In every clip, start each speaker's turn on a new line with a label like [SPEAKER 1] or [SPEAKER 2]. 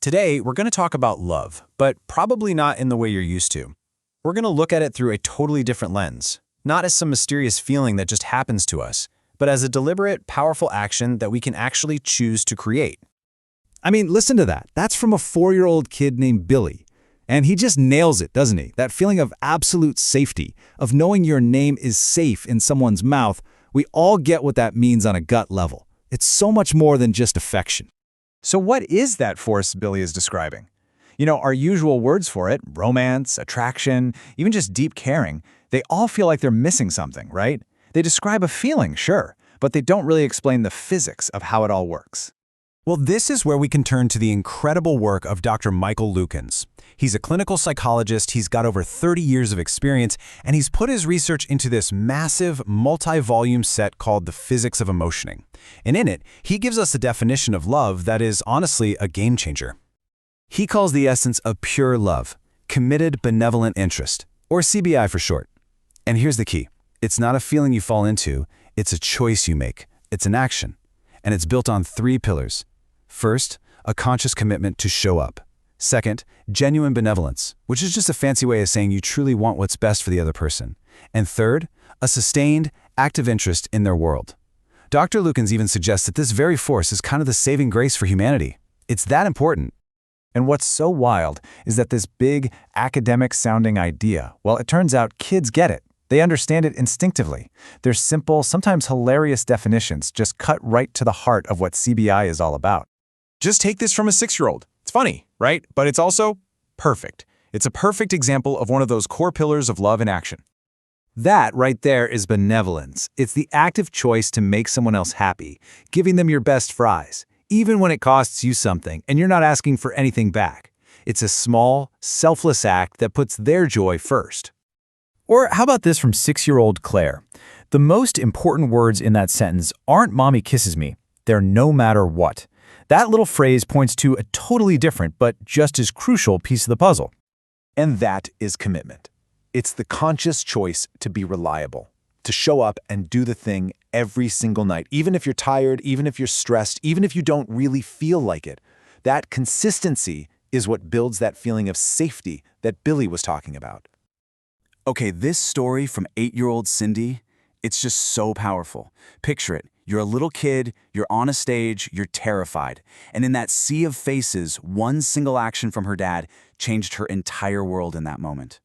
[SPEAKER 1] Today, we're going to talk about love, but probably not in the way you're used to. We're going to look at it through a totally different lens, not as some mysterious feeling that just happens to us, but as a deliberate, powerful action that we can actually choose to create.
[SPEAKER 2] I mean, listen to that. That's from a 4-year-old kid named Billy. And he just nails it, doesn't he? That feeling of absolute safety, of knowing your name is safe in someone's mouth. We all get what that means on a gut level. It's so much more than just affection.
[SPEAKER 3] So what is that force Billy is describing? Our usual words for it, romance, attraction, even just deep caring, they all feel like they're missing something, right? They describe a feeling, sure, but they don't really explain the physics of how it all works.
[SPEAKER 1] Well, this is where we can turn to the incredible work of Dr. Michael Lukens. He's a clinical psychologist, he's got over 30 years of experience, and he's put his research into this massive, multi-volume set called The Physics of Emotioning. And in it, he gives us a definition of love that is honestly a game changer. He calls the essence of pure love, Committed Benevolent Interest, or CBI for short. And here's the key. It's not a feeling you fall into, it's a choice you make. It's an action. And it's built on 3 pillars. First, a conscious commitment to show up. Second, genuine benevolence, which is just a fancy way of saying you truly want what's best for the other person. And third, a sustained, active interest in their world. Dr. Lukens even suggests that this very force is kind of the saving grace for humanity. It's that important.
[SPEAKER 3] And what's so wild is that this big, academic-sounding idea, well, it turns out kids get it. They understand it instinctively. Their simple, sometimes hilarious definitions just cut right to the heart of what CBI is all about.
[SPEAKER 4] Just take this from a 6-year-old. It's funny, right? But it's also perfect. It's a perfect example of one of those core pillars of love in action.
[SPEAKER 2] That right there is benevolence. It's the active choice to make someone else happy, giving them your best fries, even when it costs you something and you're not asking for anything back. It's a small, selfless act that puts their joy first.
[SPEAKER 3] Or how about this from 6-year-old Claire? The most important words in that sentence aren't "mommy kisses me," they're "no matter what." That little phrase points to a totally different but just as crucial piece of the puzzle.
[SPEAKER 4] And that is commitment. It's the conscious choice to be reliable, to show up and do the thing every single night, even if you're tired, even if you're stressed, even if you don't really feel like it. That consistency is what builds that feeling of safety that Billy was talking about.
[SPEAKER 1] Okay, this story from 8-year-old Cindy, it's just so powerful. Picture it. You're a little kid, you're on a stage, you're terrified. And in that sea of faces, one single action from her dad changed her entire world in that moment.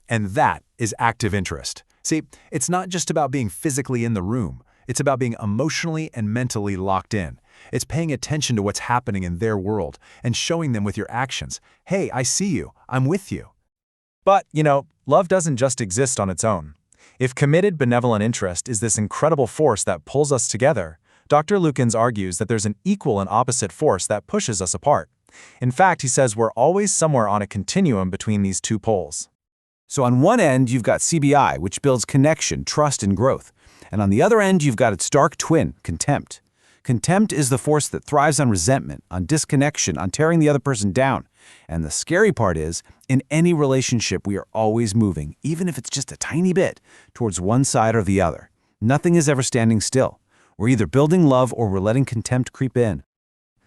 [SPEAKER 4] And that is active interest. See, it's not just about being physically in the room. It's about being emotionally and mentally locked in. It's paying attention to what's happening in their world and showing them with your actions, "Hey, I see you. I'm with you." But, love doesn't just exist on its own. If committed benevolent interest is this incredible force that pulls us together, Dr. Lukens argues that there's an equal and opposite force that pushes us apart. In fact, he says we're always somewhere on a continuum between these 2 poles.
[SPEAKER 1] So on one end, you've got CBI, which builds connection, trust, and growth. And on the other end, you've got its dark twin, contempt. Contempt is the force that thrives on resentment, on disconnection, on tearing the other person down. And the scary part is, in any relationship, we are always moving, even if it's just a tiny bit, towards one side or the other. Nothing is ever standing still. We're either building love or we're letting contempt creep in.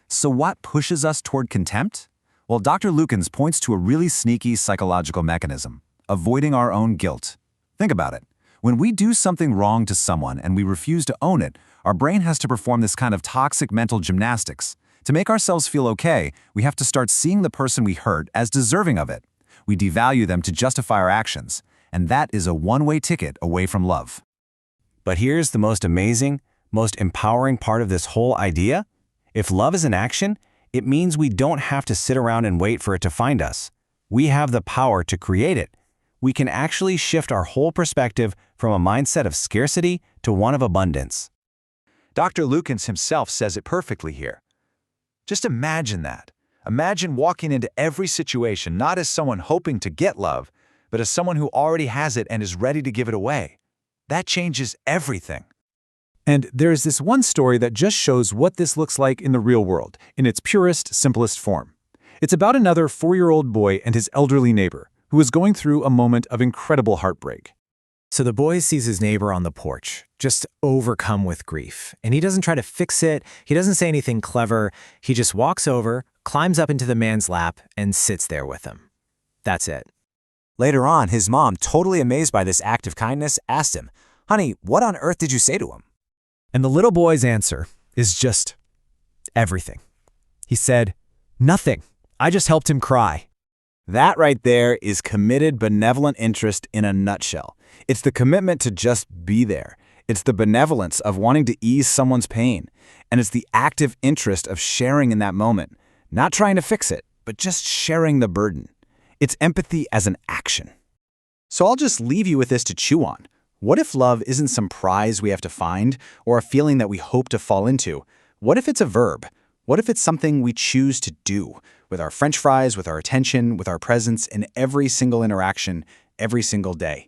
[SPEAKER 1] So what pushes us toward contempt? Well, Dr. Lukens points to a really sneaky psychological mechanism: avoiding our own guilt. Think about it. When we do something wrong to someone and we refuse to own it, our brain has to perform this kind of toxic mental gymnastics. To make ourselves feel okay, we have to start seeing the person we hurt as deserving of it. We devalue them to justify our actions, and that is a one-way ticket away from love. But here's the most amazing, most empowering part of this whole idea. If love is an action, it means we don't have to sit around and wait for it to find us. We have the power to create it. We can actually shift our whole perspective from a mindset of scarcity to one of abundance.
[SPEAKER 4] Dr. Lukens himself says it perfectly here. Just imagine that. Imagine walking into every situation not as someone hoping to get love, but as someone who already has it and is ready to give it away. That changes everything.
[SPEAKER 3] And there's this one story that just shows what this looks like in the real world, in its purest, simplest form. It's about another 4-year-old boy and his elderly neighbor, who is going through a moment of incredible heartbreak.
[SPEAKER 5] So the boy sees his neighbor on the porch, just overcome with grief. And he doesn't try to fix it. He doesn't say anything clever. He just walks over, climbs up into the man's lap, and sits there with him. That's it.
[SPEAKER 6] Later on, his mom, totally amazed by this act of kindness, asked him, "Honey, what on earth did you say to him?"
[SPEAKER 2] And the little boy's answer is just everything. He said, "Nothing. I just helped him cry."
[SPEAKER 1] That right there is committed benevolent interest in a nutshell. It's the commitment to just be there. It's the benevolence of wanting to ease someone's pain. And it's the active interest of sharing in that moment, not trying to fix it, but just sharing the burden. It's empathy as an action. So I'll just leave you with this to chew on. What if love isn't some prize we have to find or a feeling that we hope to fall into? What if it's a verb? What if it's something we choose to do with our French fries, with our attention, with our presence in every single interaction, every single day?